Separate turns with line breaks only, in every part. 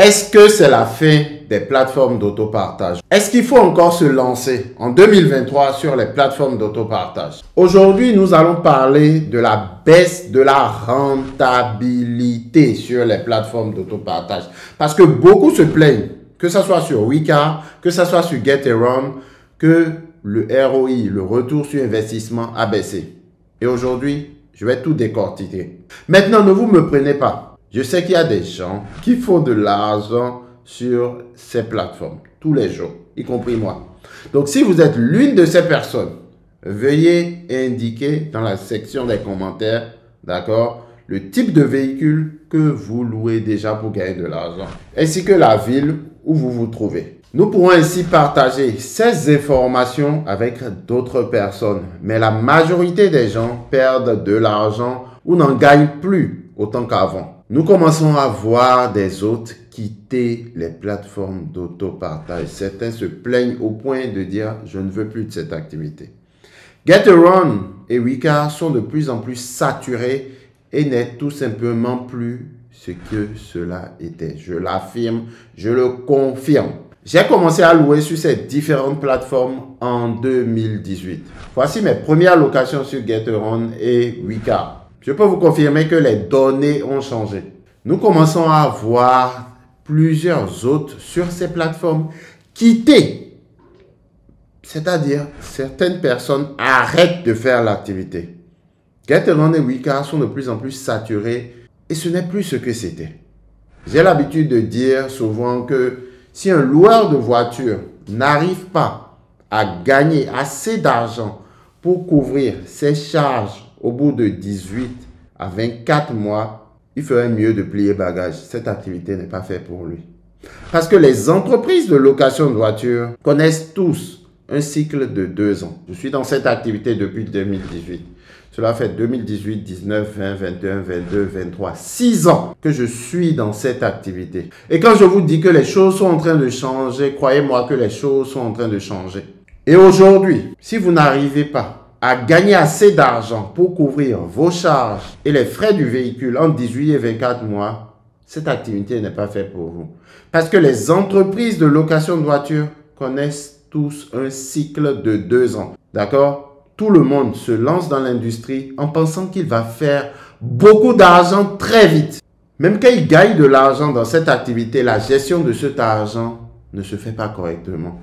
Est-ce que c'est la fin des plateformes d'autopartage? Est-ce qu'il faut encore se lancer en 2023 sur les plateformes d'autopartage? Aujourd'hui, nous allons parler de la baisse de la rentabilité sur les plateformes d'autopartage. Parce que beaucoup se plaignent, que ce soit sur Weka, que ce soit sur Get-A-Run, que le ROI, le retour sur investissement, a baissé. Et aujourd'hui, je vais tout décortiquer. Maintenant, ne vous me prenez pas. Je sais qu'il y a des gens qui font de l'argent sur ces plateformes tous les jours, y compris moi. Donc, si vous êtes l'une de ces personnes, veuillez indiquer dans la section des commentaires, d'accord, le type de véhicule que vous louez déjà pour gagner de l'argent, ainsi que la ville où vous vous trouvez. Nous pourrons ainsi partager ces informations avec d'autres personnes, mais la majorité des gens perdent de l'argent ou n'en gagnent plus autant qu'avant. Nous commençons à voir des autres quitter les plateformes d'autopartage. Certains se plaignent au point de dire « je ne veux plus de cette activité ». Get-A-Run et Weka sont de plus en plus saturés et n'est tout simplement plus ce que cela était. Je l'affirme, je le confirme. J'ai commencé à louer sur ces différentes plateformes en 2018. Voici mes premières locations sur Get-A-Run et Weka. Je peux vous confirmer que les données ont changé. Nous commençons à voir plusieurs autres sur ces plateformes quitter. C'est-à-dire, certaines personnes arrêtent de faire l'activité. Get-A-Run et Weka sont de plus en plus saturés et ce n'est plus ce que c'était. J'ai l'habitude de dire souvent que si un loueur de voiture n'arrive pas à gagner assez d'argent pour couvrir ses charges au bout de 18 à 24 mois, il ferait mieux de plier bagage. Cette activité n'est pas faite pour lui. Parce que les entreprises de location de voitures connaissent tous un cycle de 2 ans. Je suis dans cette activité depuis 2018. Cela fait 2018, 19, 20, 21, 22, 23, 6 ans que je suis dans cette activité. Et quand je vous dis que les choses sont en train de changer, croyez-moi que les choses sont en train de changer. Et aujourd'hui, si vous n'arrivez pas à gagner assez d'argent pour couvrir vos charges et les frais du véhicule en 18 et 24 mois, cette activité n'est pas faite pour vous. Parce que les entreprises de location de voitures connaissent tous un cycle de 2 ans. D'accord? Tout le monde se lance dans l'industrie en pensant qu'il va faire beaucoup d'argent très vite. Même quand il gagne de l'argent dans cette activité, la gestion de cet argent ne se fait pas correctement.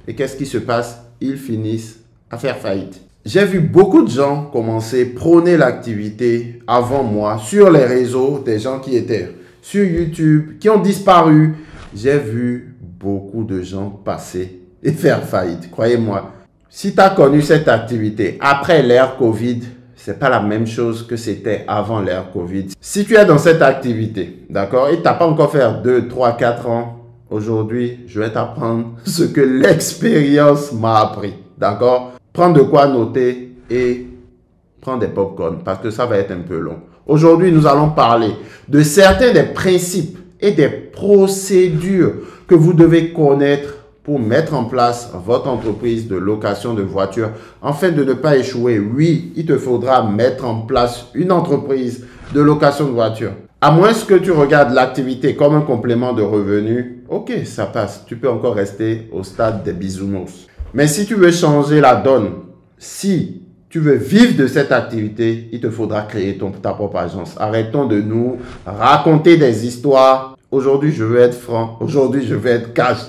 Et qu'est-ce qui se passe? Ils finissent à faire faillite. J'ai vu beaucoup de gens commencer à prôner l'activité avant moi sur les réseaux, des gens qui étaient sur YouTube, qui ont disparu. J'ai vu beaucoup de gens passer et faire faillite. Croyez-moi, si tu as connu cette activité après l'ère Covid, c'est pas la même chose que c'était avant l'ère Covid. Si tu es dans cette activité, d'accord, et tu n'as pas encore fait 2, 3, 4 ans, aujourd'hui, je vais t'apprendre ce que l'expérience m'a appris, d'accord? Prends de quoi noter et prends des pop-corn parce que ça va être un peu long. Aujourd'hui, nous allons parler de certains des principes et des procédures que vous devez connaître pour mettre en place votre entreprise de location de voitures afin de ne pas échouer. Oui, il te faudra mettre en place une entreprise de location de voitures. À moins que tu regardes l'activité comme un complément de revenus, ok, ça passe. Tu peux encore rester au stade des bisounours. Mais si tu veux changer la donne, si tu veux vivre de cette activité, il te faudra créer ta propre agence. Arrêtons de nous raconter des histoires. Aujourd'hui, je veux être franc. Aujourd'hui, je veux être cash.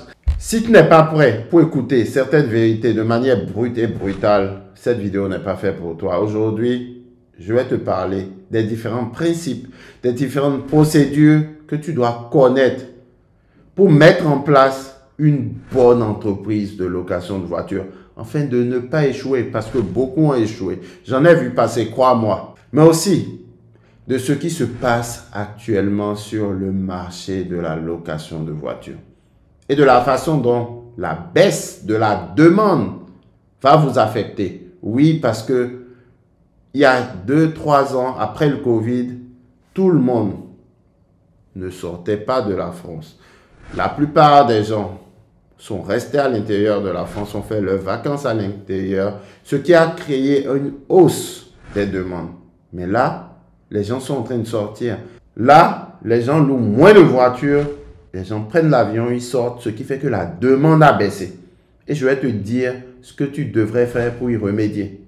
Si tu n'es pas prêt pour écouter certaines vérités de manière brute et brutale, cette vidéo n'est pas faite pour toi. Aujourd'hui, je vais te parler des différents principes, des différentes procédures que tu dois connaître pour mettre en place une bonne entreprise de location de voitures afin de ne pas échouer parce que beaucoup ont échoué. J'en ai vu passer, crois-moi. Mais aussi de ce qui se passe actuellement sur le marché de la location de voitures et de la façon dont la baisse de la demande va vous affecter. Oui, parce que il y a 2-3 ans après le Covid, tout le monde ne sortait pas de la France. La plupart des gens sont restés à l'intérieur de la France, ont fait leurs vacances à l'intérieur, ce qui a créé une hausse des demandes. Mais là, les gens sont en train de sortir. Là, les gens louent moins de voitures les gens prennent l'avion, ils sortent, ce qui fait que la demande a baissé. Et je vais te dire ce que tu devrais faire pour y remédier.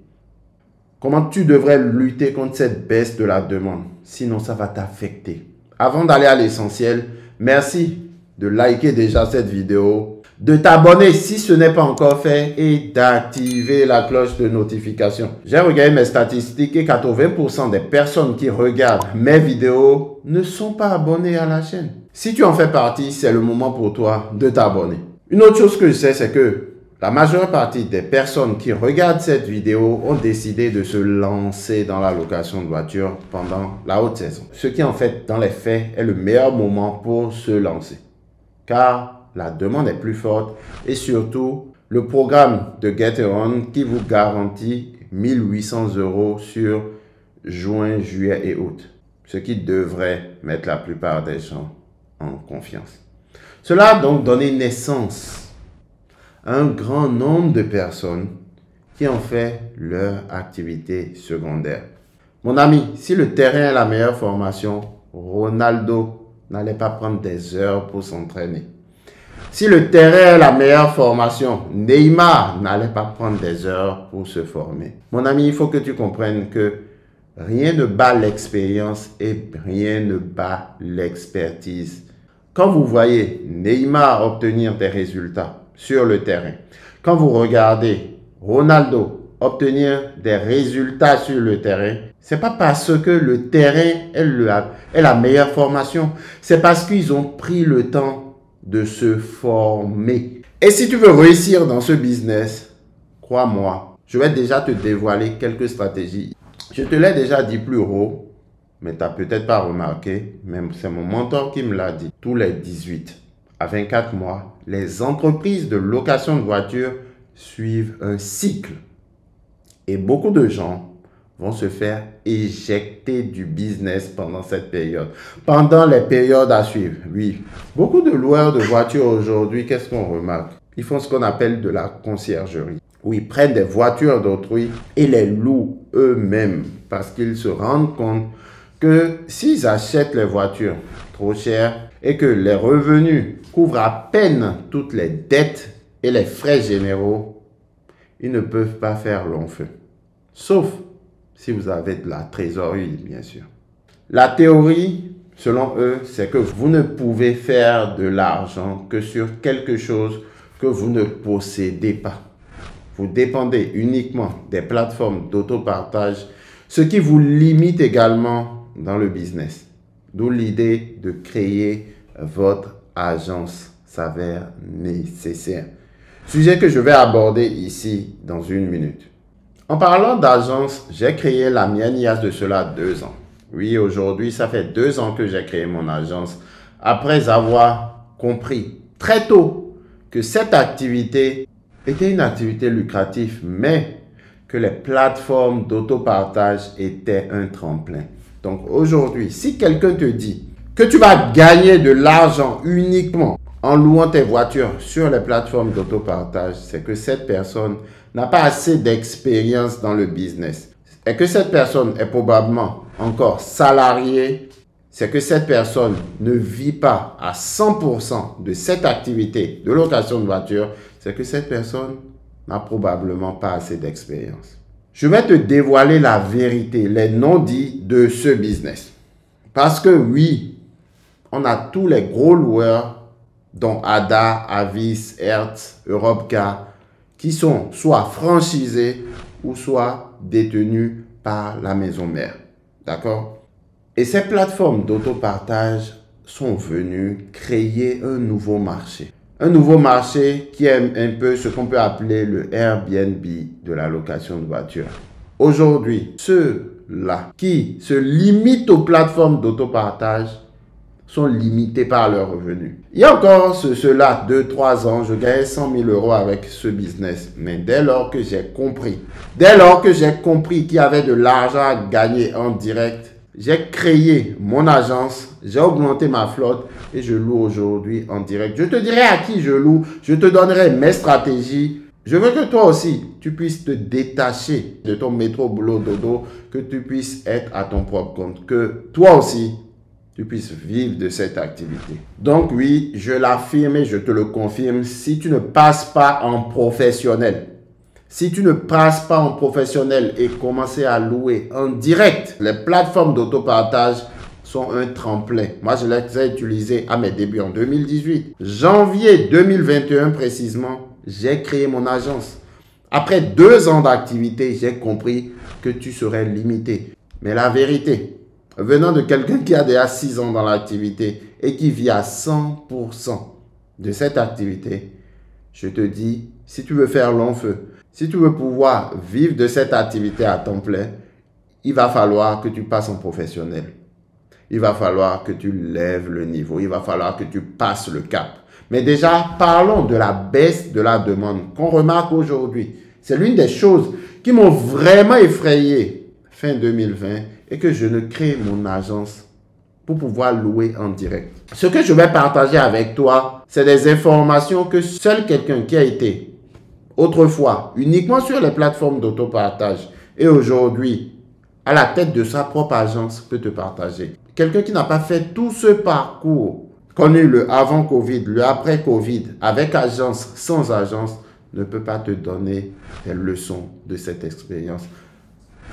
Comment tu devrais lutter contre cette baisse de la demande. Sinon, ça va t'affecter. Avant d'aller à l'essentiel, merci de liker déjà cette vidéo, de t'abonner si ce n'est pas encore fait et d'activer la cloche de notification. J'ai regardé mes statistiques et 80% des personnes qui regardent mes vidéos ne sont pas abonnées à la chaîne. Si tu en fais partie, c'est le moment pour toi de t'abonner. Une autre chose que je sais, c'est que la majeure partie des personnes qui regardent cette vidéo ont décidé de se lancer dans la location de voiture pendant la haute saison. Ce qui en fait, dans les faits, est le meilleur moment pour se lancer. Car la demande est plus forte et surtout, le programme de Get-A-On qui vous garantit 1800 € sur juin, juillet et août. Ce qui devrait mettre la plupart des gens en confiance. Cela a donc donné naissance à un grand nombre de personnes qui ont fait leur activité secondaire. Mon ami, si le terrain est la meilleure formation, Ronaldo n'allait pas prendre des heures pour s'entraîner. Si le terrain est la meilleure formation, Neymar n'allait pas prendre des heures pour se former. Mon ami, il faut que tu comprennes que rien ne bat l'expérience et rien ne bat l'expertise. Quand vous voyez Neymar obtenir des résultats sur le terrain, quand vous regardez Ronaldo obtenir des résultats sur le terrain, c'est pas parce que le terrain est la meilleure formation, c'est parce qu'ils ont pris le temps de se former. Et si tu veux réussir dans ce business, crois-moi, je vais déjà te dévoiler quelques stratégies. Je te l'ai déjà dit plus haut, mais tu n'as peut-être pas remarqué, même c'est mon mentor qui me l'a dit. Tous les 18 à 24 mois, les entreprises de location de voitures suivent un cycle. Et beaucoup de gens vont se faire éjecter du business pendant cette période. Pendant les périodes à suivre, oui. Beaucoup de loueurs de voitures aujourd'hui, qu'est-ce qu'on remarque? Ils font ce qu'on appelle de la conciergerie, où ils prennent des voitures d'autrui et les louent eux-mêmes parce qu'ils se rendent compte que s'ils achètent les voitures trop chères et que les revenus couvrent à peine toutes les dettes et les frais généraux, ils ne peuvent pas faire long feu. Sauf si vous avez de la trésorerie, bien sûr. La théorie, selon eux, c'est que vous ne pouvez faire de l'argent que sur quelque chose que vous ne possédez pas. Vous dépendez uniquement des plateformes d'autopartage, ce qui vous limite également dans le business. D'où l'idée de créer votre agence s'avère nécessaire. Sujet que je vais aborder ici dans une minute. En parlant d'agence, j'ai créé la mienne il y a de cela 2 ans. Oui, aujourd'hui, ça fait 2 ans que j'ai créé mon agence après avoir compris très tôt que cette activité était une activité lucrative, mais que les plateformes d'autopartage étaient un tremplin. Donc aujourd'hui, si quelqu'un te dit que tu vas gagner de l'argent uniquement en louant tes voitures sur les plateformes d'autopartage, c'est que cette personne n'a pas assez d'expérience dans le business. Et que cette personne est probablement encore salariée, c'est que cette personne ne vit pas à 100% de cette activité de location de voiture, c'est que cette personne n'a probablement pas assez d'expérience. Je vais te dévoiler la vérité, les non-dits de ce business. Parce que oui, on a tous les gros loueurs, dont Ada, Avis, Hertz, Europcar, qui sont soit franchisés ou soit détenus par la maison mère. D'accord? Et ces plateformes d'autopartage sont venues créer un nouveau marché. Un nouveau marché qui est un peu ce qu'on peut appeler le Airbnb de la location de voitures. Aujourd'hui, ceux-là qui se limitent aux plateformes d'autopartage sont limités par leurs revenus. Il y a encore cela 2-3 ans, je gagnais 100 000 € avec ce business. Mais dès lors que j'ai compris qu'il y avait de l'argent à gagner en direct, j'ai créé mon agence, j'ai augmenté ma flotte et je loue aujourd'hui en direct. Je te dirai à qui je loue, je te donnerai mes stratégies. Je veux que toi aussi, tu puisses te détacher de ton métro boulot dodo, que tu puisses être à ton propre compte, que toi aussi, tu puisses vivre de cette activité. Donc oui, je l'affirme et je te le confirme, si tu ne passes pas en professionnel, si tu ne passes pas en professionnel et commencer à louer en direct, les plateformes d'autopartage sont un tremplin. Moi, je les ai utilisées à mes débuts en 2018. Janvier 2021 précisément, j'ai créé mon agence. Après 2 ans d'activité, j'ai compris que tu serais limité. Mais la vérité, venant de quelqu'un qui a déjà 6 ans dans l'activité et qui vit à 100% de cette activité, je te dis, si tu veux faire long feu, si tu veux pouvoir vivre de cette activité à temps plein, il va falloir que tu passes en professionnel. Il va falloir que tu lèves le niveau. Il va falloir que tu passes le cap. Mais déjà, parlons de la baisse de la demande qu'on remarque aujourd'hui. C'est l'une des choses qui m'ont vraiment effrayé fin 2020 et que je ne crée mon agence pour pouvoir louer en direct. Ce que je vais partager avec toi, c'est des informations que seul quelqu'un qui a été autrefois uniquement sur les plateformes d'autopartage et aujourd'hui à la tête de sa propre agence peut te partager. Quelqu'un qui n'a pas fait tout ce parcours, connu le avant Covid, le après Covid, avec agence, sans agence, ne peut pas te donner des leçons de cette expérience.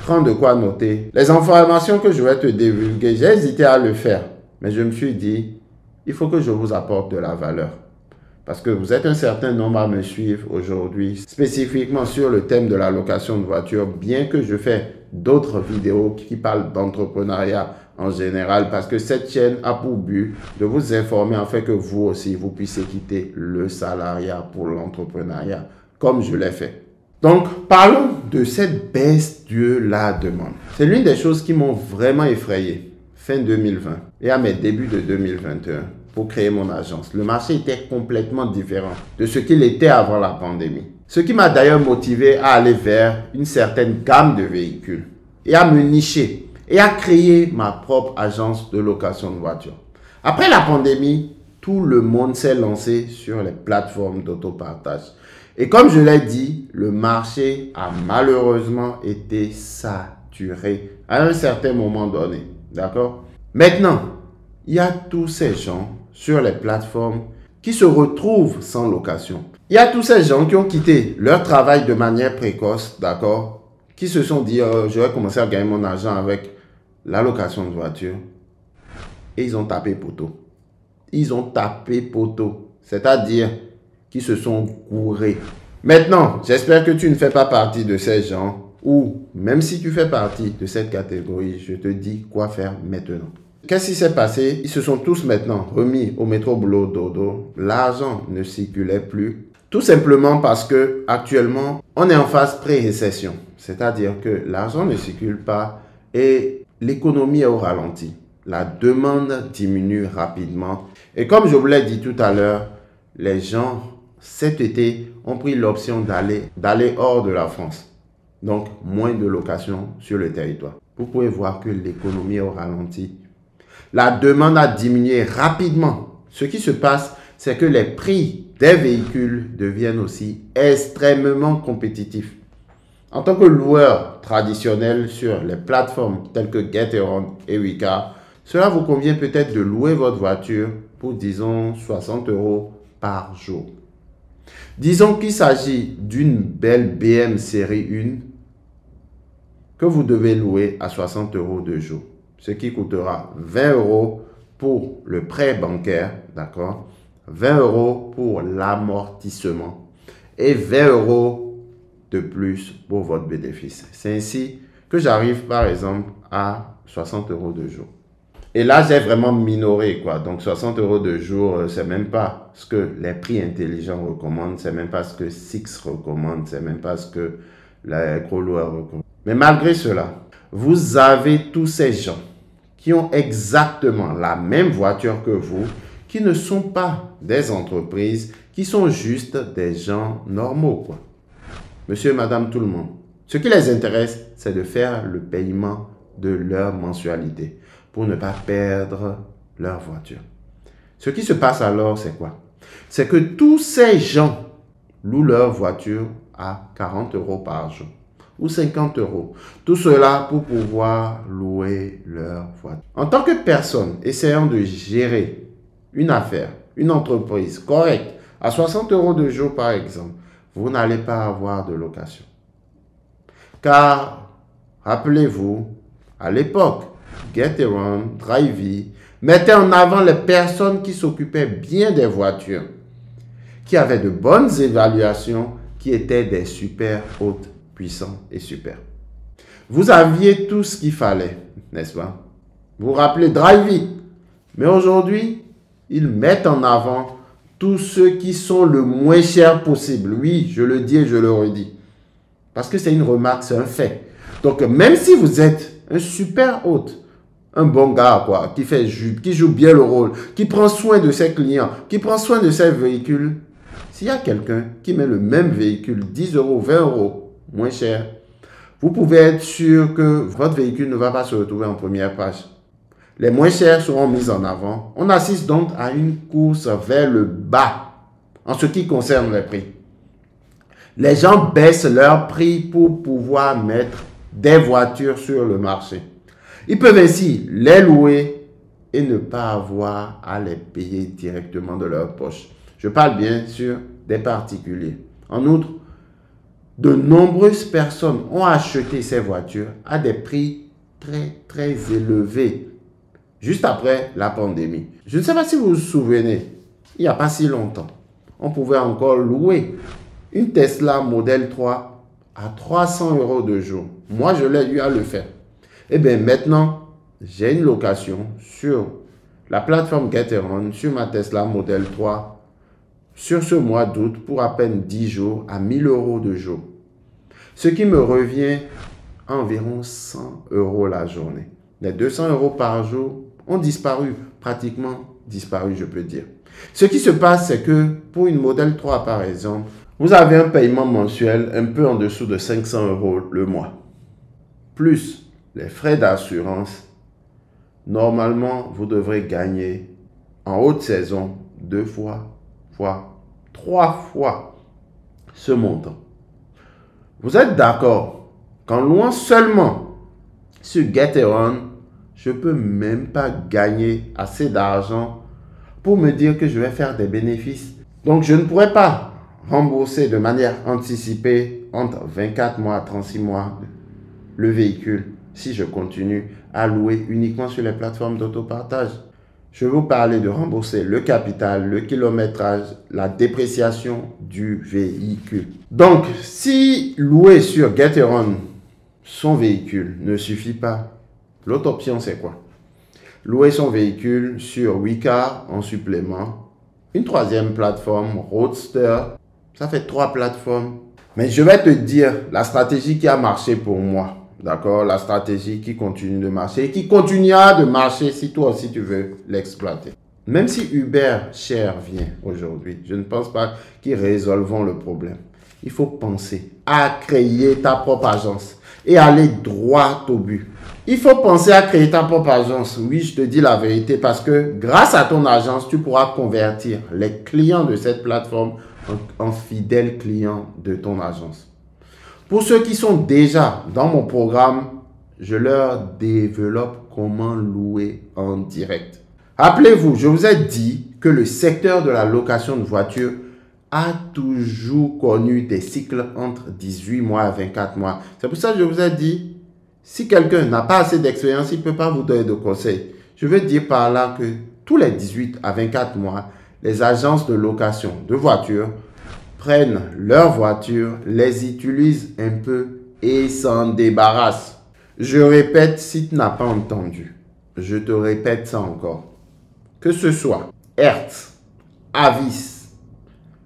Prends de quoi noter. Les informations que je vais te divulguer, j'ai hésité à le faire, mais je me suis dit, il faut que je vous apporte de la valeur. Parce que vous êtes un certain nombre à me suivre aujourd'hui, spécifiquement sur le thème de la location de voiture, bien que je fais d'autres vidéos qui parlent d'entrepreneuriat en général, parce que cette chaîne a pour but de vous informer afin que vous aussi, vous puissiez quitter le salariat pour l'entrepreneuriat, comme je l'ai fait. Donc, parlons de cette baisse de la demande. C'est l'une des choses qui m'ont vraiment effrayé fin 2020 et à mes débuts de 2021 pour créer mon agence. Le marché était complètement différent de ce qu'il était avant la pandémie. Ce qui m'a d'ailleurs motivé à aller vers une certaine gamme de véhicules et à me nicher et à créer ma propre agence de location de voitures. Après la pandémie, tout le monde s'est lancé sur les plateformes d'autopartage. Et comme je l'ai dit, le marché a malheureusement été saturé à un certain moment donné. D'accord? Maintenant, il y a tous ces gens sur les plateformes qui se retrouvent sans location. Il y a tous ces gens qui ont quitté leur travail de manière précoce, d'accord? Qui se sont dit, je vais commencer à gagner mon argent avec la location de voiture. Et ils ont tapé poteau. Ils ont tapé poteau. C'est-à-dire qu'ils se sont gourés. Maintenant, j'espère que tu ne fais pas partie de ces gens ou même si tu fais partie de cette catégorie, je te dis quoi faire maintenant. Qu'est-ce qui s'est passé? Ils se sont tous maintenant remis au métro boulot dodo. L'argent ne circulait plus. Tout simplement parce que actuellement, on est en phase pré-récession. C'est-à-dire que l'argent ne circule pas et l'économie est au ralenti. La demande diminue rapidement. Et comme je vous l'ai dit tout à l'heure, les gens, cet été, ont pris l'option d'aller hors de la France. Donc, moins de locations sur le territoire. Vous pouvez voir que l'économie est au ralenti. La demande a diminué rapidement. Ce qui se passe, c'est que les prix des véhicules deviennent aussi extrêmement compétitifs. En tant que loueur traditionnel sur les plateformes telles que Getaround et Wecar, cela vous convient peut-être de louer votre voiture pour, disons, 60 € par jour. Disons qu'il s'agit d'une belle BM série 1 que vous devez louer à 60 € de jour. Ce qui coûtera 20 € pour le prêt bancaire, d'accord? 20 € pour l'amortissement et 20 € de plus pour votre bénéfice. C'est ainsi que j'arrive par exemple à 60 € de jour. Et là, j'ai vraiment minoré, quoi. Donc, 60 € de jour, c'est même pas ce que les prix intelligents recommandent, c'est même pas ce que Six recommande, c'est même pas ce que les gros loueurs recommandent. Mais malgré cela, vous avez tous ces gens qui ont exactement la même voiture que vous, qui ne sont pas des entreprises, qui sont juste des gens normaux, quoi. Monsieur, madame, tout le monde. Ce qui les intéresse, c'est de faire le paiement de leur mensualité pour ne pas perdre leur voiture. Ce qui se passe alors, c'est quoi? C'est que tous ces gens louent leur voiture à 40 € par jour. ou 50 euros. Tout cela pour pouvoir louer leur voiture. En tant que personne essayant de gérer une affaire, une entreprise correcte, à 60 euros de jour par exemple, vous n'allez pas avoir de location. Car, rappelez-vous, à l'époque, Getaround, Drivey mettaient en avant les personnes qui s'occupaient bien des voitures, qui avaient de bonnes évaluations, qui étaient des super hôtes puissants et super. Vous aviez tout ce qu'il fallait, n'est-ce pas? Vous vous rappelez Drivey. Mais aujourd'hui, ils mettent en avant tous ceux qui sont le moins chers possible. Oui, je le dis et je le redis. Parce que c'est une remarque, c'est un fait. Donc, même si vous êtes un super hôte, un bon gars, quoi, qui joue bien le rôle, qui prend soin de ses clients, qui prend soin de ses véhicules, s'il y a quelqu'un qui met le même véhicule 10 euros, 20 euros moins cher, vous pouvez être sûr que votre véhicule ne va pas se retrouver en première page. Les moins chers seront mis en avant. On assiste donc à une course vers le bas en ce qui concerne les prix. Les gens baissent leurs prix pour pouvoir mettre des voitures sur le marché. Ils peuvent ainsi les louer et ne pas avoir à les payer directement de leur poche. Je parle bien sûr des particuliers. En outre, de nombreuses personnes ont acheté ces voitures à des prix très élevés juste après la pandémie. Je ne sais pas si vous vous souvenez, il n'y a pas si longtemps, on pouvait encore louer une Tesla Model 3 à 300 euros de jour. Moi, je l'ai eu à le faire. Et bien maintenant, j'ai une location sur la plateforme Getaround, sur ma Tesla Model 3, sur ce mois d'août, pour à peine 10 jours, à 1000 euros de jour. Ce qui me revient à environ 100 euros la journée. Les 200 euros par jour ont disparu, pratiquement disparu, je peux dire. Ce qui se passe, c'est que pour une Model 3, par exemple, vous avez un paiement mensuel un peu en dessous de 500 euros le mois. Plus les frais d'assurance, normalement, vous devrez gagner en haute saison 2 fois, voire 3 fois ce montant. Vous êtes d'accord qu'en louant seulement sur Getaround, je ne peux même pas gagner assez d'argent pour me dire que je vais faire des bénéfices. Donc, je ne pourrais pas rembourser de manière anticipée entre 24 mois et 36 mois le véhicule si je continue à louer uniquement sur les plateformes d'autopartage. Je vais vous parler de rembourser le capital, le kilométrage, la dépréciation du véhicule. Donc, si louer sur Getaround son véhicule ne suffit pas, l'autre option c'est quoi? Louer son véhicule sur Wecar en supplément, une troisième plateforme, Roadster, ça fait 3 plateformes. Mais je vais te dire la stratégie qui a marché pour moi. D'accord? La stratégie qui continue de marcher et qui continuera de marcher si toi aussi tu veux l'exploiter. Même si Uber Share vient aujourd'hui, je ne pense pas qu'ils résolvent le problème. Il faut penser à créer ta propre agence et aller droit au but. Il faut penser à créer ta propre agence. Oui, je te dis la vérité parce que grâce à ton agence, tu pourras convertir les clients de cette plateforme en fidèles clients de ton agence. Pour ceux qui sont déjà dans mon programme, je leur développe comment louer en direct. Rappelez-vous, je vous ai dit que le secteur de la location de voitures a toujours connu des cycles entre 18 mois et 24 mois. C'est pour ça que je vous ai dit, si quelqu'un n'a pas assez d'expérience, il ne peut pas vous donner de conseils. Je veux dire par là que tous les 18 à 24 mois, les agences de location de voitures prennent leurs voitures, les utilisent un peu et s'en débarrassent. Je répète, si tu n'as pas entendu, je te répète ça encore. Que ce soit Hertz, Avis,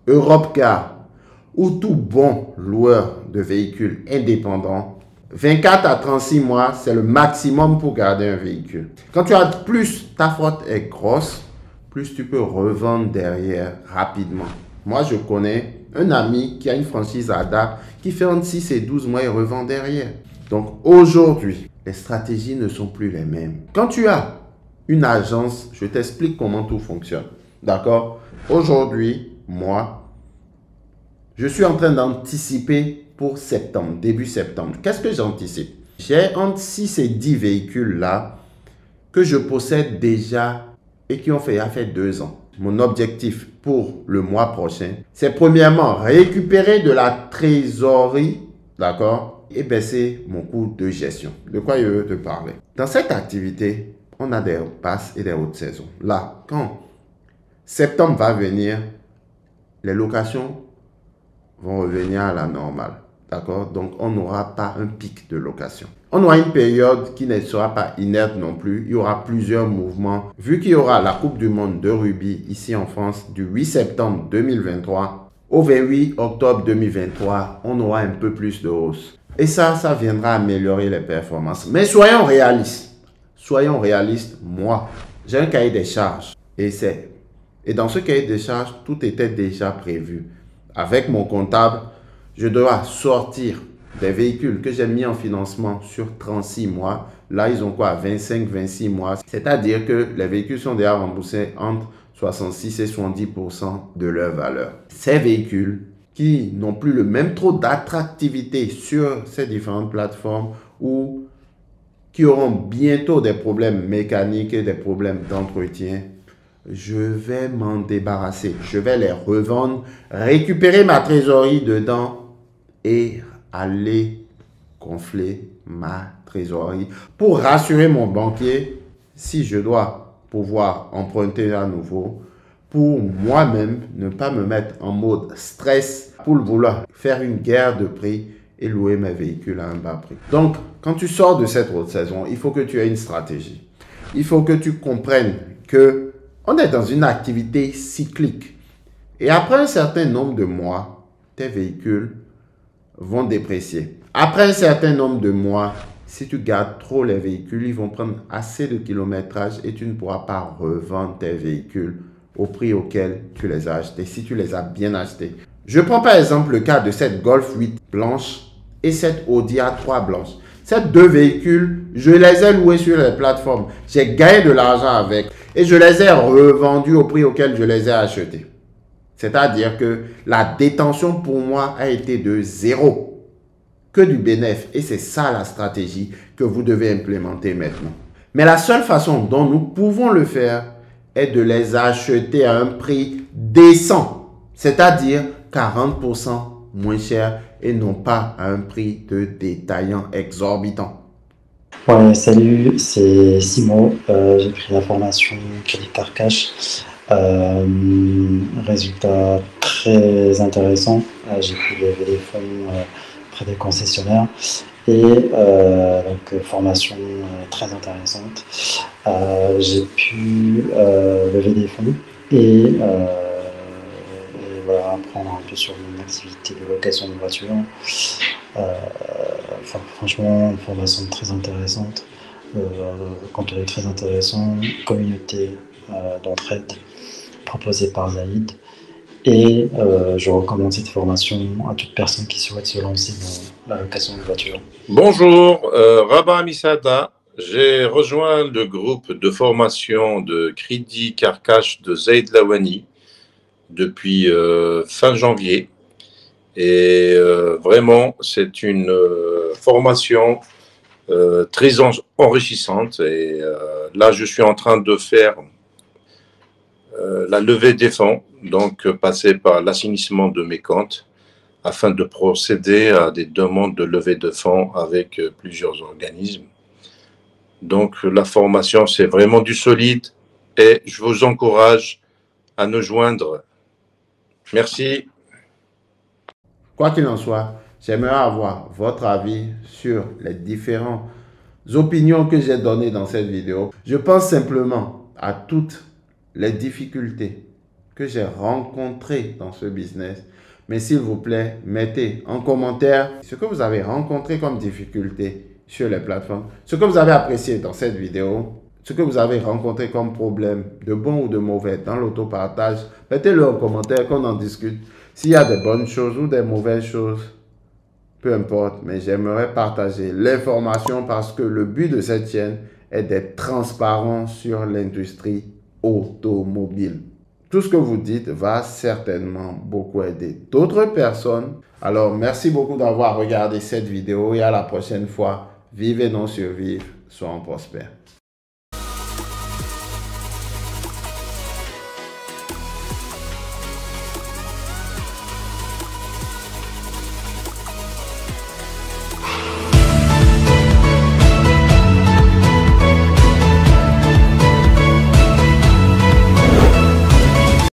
Europcar ou tout bon loueur de véhicules indépendants, 24 à 36 mois, c'est le maximum pour garder un véhicule. Quand tu as plus, ta flotte est grosse, plus tu peux revendre derrière rapidement. Moi, je connais un ami qui a une franchise ADA qui fait entre 6 et 12 mois et revend derrière. Donc aujourd'hui, les stratégies ne sont plus les mêmes. Quand tu as une agence, je t'explique comment tout fonctionne. D'accord? Aujourd'hui, moi, Je suis en train d'anticiper pour septembre, début septembre. Qu'est-ce que j'anticipe? J'ai entre 6 et 10 véhicules-là que je possède déjà et qui ont fait 2 ans. Mon objectif pour le mois prochain, c'est premièrement récupérer de la trésorerie, d'accord, et baisser mon coût de gestion. De quoi je veux te parler? Dans cette activité, on a des basses et des hautes saisons. Là, quand septembre va venir, les locations vont revenir à la normale. D'accord? Donc, on n'aura pas un pic de location. On aura une période qui ne sera pas inerte non plus. Il y aura plusieurs mouvements. Vu qu'il y aura la Coupe du Monde de rugby ici en France du 8 septembre 2023 au 28 octobre 2023, on aura un peu plus de hausse. Et ça viendra améliorer les performances. Mais soyons réalistes. Soyons réalistes. Moi, j'ai un cahier des charges. Et dans ce cahier des charges, tout était déjà prévu. Avec mon comptable, je dois sortir des véhicules que j'ai mis en financement sur 36 mois. Là, ils ont quoi? 25, 26 mois. C'est-à-dire que les véhicules sont déjà remboursés entre 66 et 70% de leur valeur. Ces véhicules qui n'ont plus le même trop d'attractivité sur ces différentes plateformes ou qui auront bientôt des problèmes mécaniques et des problèmes d'entretien, je vais m'en débarrasser. Je vais les revendre, récupérer ma trésorerie dedans et aller gonfler ma trésorerie pour rassurer mon banquier si je dois pouvoir emprunter à nouveau, pour moi-même ne pas me mettre en mode stress pour vouloir faire une guerre de prix et louer mes véhicules à un bas prix. Donc, quand tu sors de cette haute saison, il faut que tu aies une stratégie. Il faut que tu comprennes que on est dans une activité cyclique. Et après un certain nombre de mois, tes véhicules vont déprécier. Après un certain nombre de mois, si tu gardes trop les véhicules, ils vont prendre assez de kilométrage et tu ne pourras pas revendre tes véhicules au prix auquel tu les as achetés, si tu les as bien achetés. Je prends par exemple le cas de cette Golf 8 blanche et cette Audi A3 blanche. Ces deux véhicules, je les ai loués sur les plateformes. J'ai gagné de l'argent avec et je les ai revendus au prix auquel je les ai achetés. C'est-à-dire que la détention pour moi a été de 0. Que du bénéfice. Et c'est ça la stratégie que vous devez implémenter maintenant. Mais la seule façon dont nous pouvons le faire est de les acheter à un prix décent. C'est-à-dire 40% moins cher et non pas à un prix de détaillant exorbitant.
Ouais, salut, c'est Simo. J'ai pris la formation Crédit Carcash. Résultat très intéressant. J'ai pu lever des fonds près des concessionnaires et donc formation très intéressante. J'ai pu lever des fonds et voilà, apprendre un peu sur mon activité de location de voiture. Franchement, une formation très intéressante, contenu très intéressant, communauté d'entraide proposée par Zaïd. Et je recommande cette formation à toute personne qui souhaite se lancer dans la location de voiture.
Bonjour, Rabah Misada. J'ai rejoint le groupe de formation de Crédit Carcash de Zaïd Lawani depuis fin janvier. Et vraiment, c'est une formation très enrichissante. Et là, je suis en train de faire la levée des fonds, donc passer par l'assainissement de mes comptes afin de procéder à des demandes de levée de fonds avec plusieurs organismes. Donc la formation, c'est vraiment du solide et je vous encourage à nous joindre. Merci.
Quoi qu'il en soit, j'aimerais avoir votre avis sur les différentes opinions que j'ai données dans cette vidéo. Je pense simplement à toutes les difficultés que j'ai rencontrées dans ce business. Mais s'il vous plaît, mettez en commentaire ce que vous avez rencontré comme difficulté sur les plateformes, ce que vous avez apprécié dans cette vidéo, ce que vous avez rencontré comme problème, de bon ou de mauvais, dans l'autopartage. Mettez-le en commentaire, qu'on en discute. S'il y a des bonnes choses ou des mauvaises choses, peu importe, mais j'aimerais partager l'information parce que le but de cette chaîne est d'être transparent sur l'industrie automobile. tout ce que vous dites va certainement beaucoup aider d'autres personnes. Alors, merci beaucoup d'avoir regardé cette vidéo et à la prochaine fois. Vivez non survivre, soyons prospères.